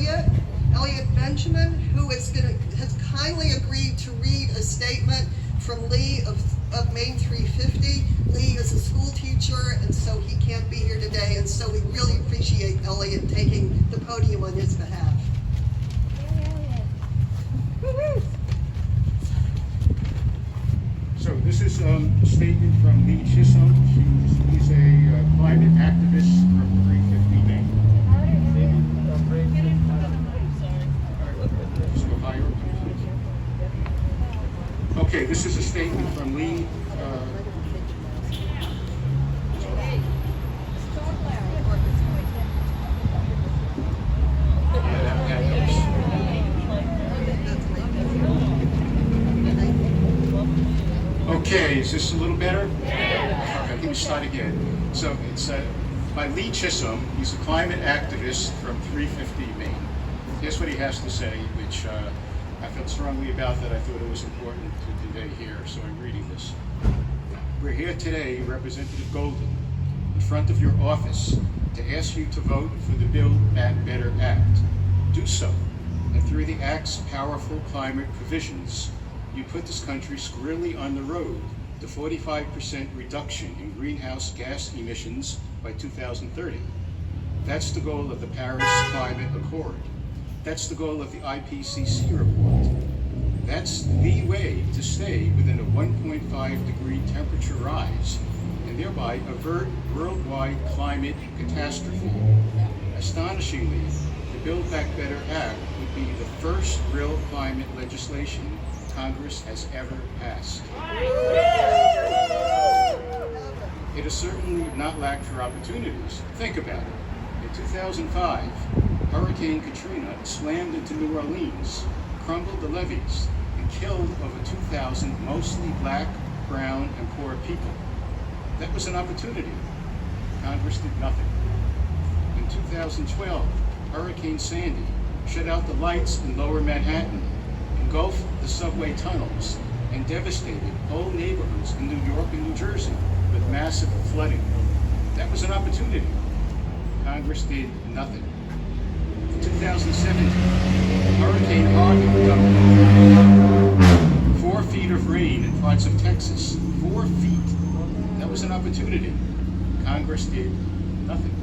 Elliot Benjamin, who has kindly agreed to read a statement from Lee of Main 350. Lee is a school teacher, and so he can't be here today, and so we really appreciate Elliot taking the podium on his behalf. So this is a statement from Lee Chisholm. He's a climate activist from 350 Main. Just go higher. Okay, this is a statement from Lee. Okay, is this a little better? Yeah. Okay, let me start again. So it's by Lee Chisholm. He's a climate activist from 350 Main. Here's what he has to say, which I felt strongly about, that I thought it was important to convey here, so I'm reading this. We're here today, Representative Golden, in front of your office to ask you to vote for the Build Back Better Act. Do so, and through the Act's powerful climate provisions, you put this country squarely on the road to 45% reduction in greenhouse gas emissions by 2030. That's the goal of the Paris Climate Accord. That's the goal of the IPCC report. That's the way to stay within a 1.5 degree temperature rise and thereby avert worldwide climate catastrophe. Astonishingly, the Build Back Better Act would be the first real climate legislation Congress has ever passed. It has certainly not lacked for opportunities. Think about it. In 2005, Hurricane Katrina slammed into New Orleans, crumbled the levees, and killed over 2,000 mostly black, brown, and poor people. That was an opportunity. Congress did nothing. In 2012, Hurricane Sandy shut out the lights in lower Manhattan, engulfed the subway tunnels, and devastated whole neighborhoods in New York and New Jersey with massive flooding. That was an opportunity. Congress did nothing. In 2017, Hurricane Harvey dumped 4 feet of rain in parts of Texas. 4 feet. That was an opportunity. Congress did nothing.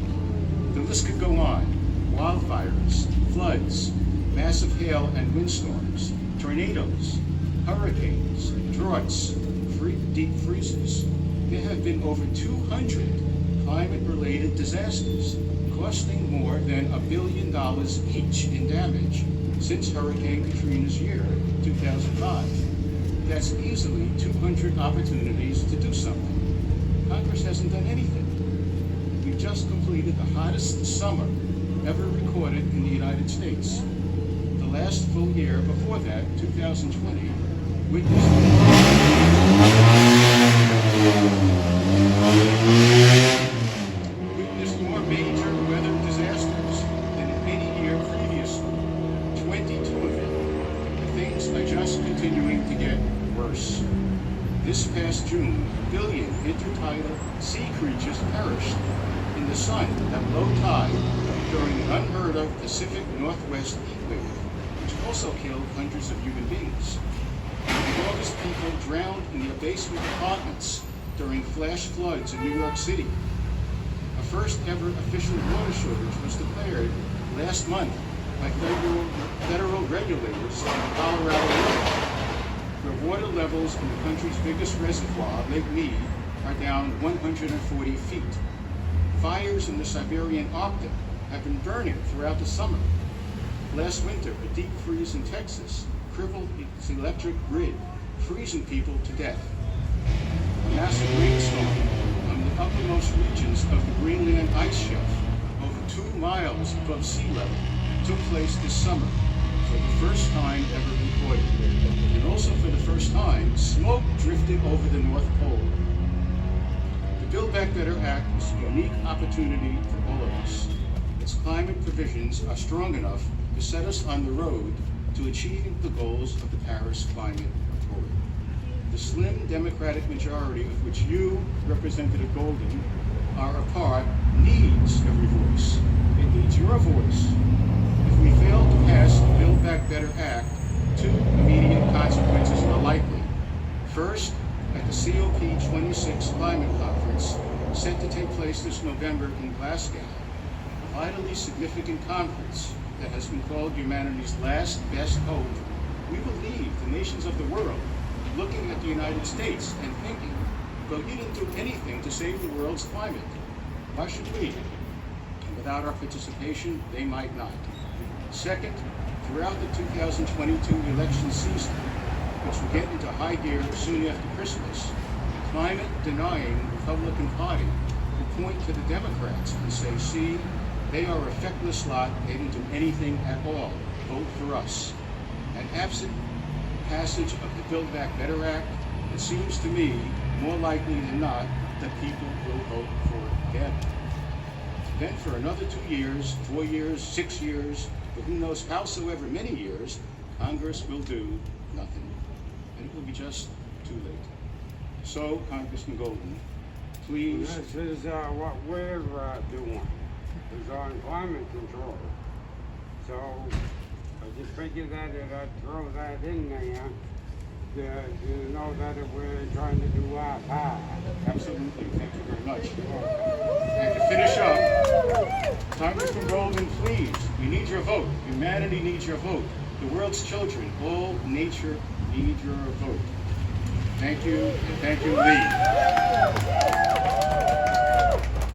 The list could go on. Wildfires, floods, massive hail and windstorms, tornadoes, hurricanes, droughts, deep freezes. There have been over 200 climate-related disasters, costing more than $1 billion each in damage since Hurricane Katrina's year, 2005. That's easily 200 opportunities to do something. Congress hasn't done anything. We've just completed the hottest summer ever recorded in the United States. The last full year before that, 2020, witnessed more major weather disasters than in any year previously. 22 of them. And things are just continuing to get worse. This past June, 1 billion intertidal sea creatures perished in the sun at low tide during the unheard-of Pacific Northwest heat wave, which also killed hundreds of human beings. In August, people drowned in their basement apartments during flash floods in New York City. A first-ever official water shortage was declared last month by federal regulators in the Colorado River, where water levels in the country's biggest reservoir, Lake Mead, are down 140 feet. Fires in the Siberian Arctic have been burning throughout the summer. Last winter, a deep freeze in Texas crippled its electric grid, freezing people to death. A massive rainstorm on the uppermost regions of the Greenland ice shelf, over 2 miles above sea level, took place this summer for the first time ever recorded. And also for the first time, smoke drifted over the North Pole. The Build Back Better Act is a unique opportunity for all of us. Its climate provisions are strong enough to set us on the road to achieving the goals of the Paris Climate Accord. The slim Democratic majority of which you, Representative Golden, are a part needs every voice. It needs your voice. If we fail First, at the COP26 Climate Conference, set to take place this November in Glasgow, a vitally significant conference that has been called humanity's last best hope, we believe the nations of the world are looking at the United States and thinking, well, you didn't do anything to save the world's climate. Why should we? And without our participation, they might not. Second, throughout the 2022 election season, which will get into high gear soon after Christmas, the climate-denying Republican Party will point to the Democrats and say, see, they are a feckless lot, they didn't do anything at all. Vote for us. And absent passage of the Build Back Better Act, it seems to me more likely than not that people will vote for them. Then for another 2 years, 4 years, 6 years, for who knows howsoever many years, Congress will do nothing. And it will be just too late. So, Congressman Golden, please. This is what we're doing, is on climate control. So I just figured that I'd throw that in there to know that we're trying to do our part. Absolutely, thank you very much. And to finish up, Congressman Golden, please, we need your vote. Humanity needs your vote. The world's children, all nature need your vote. Thank you, and thank you, Lee.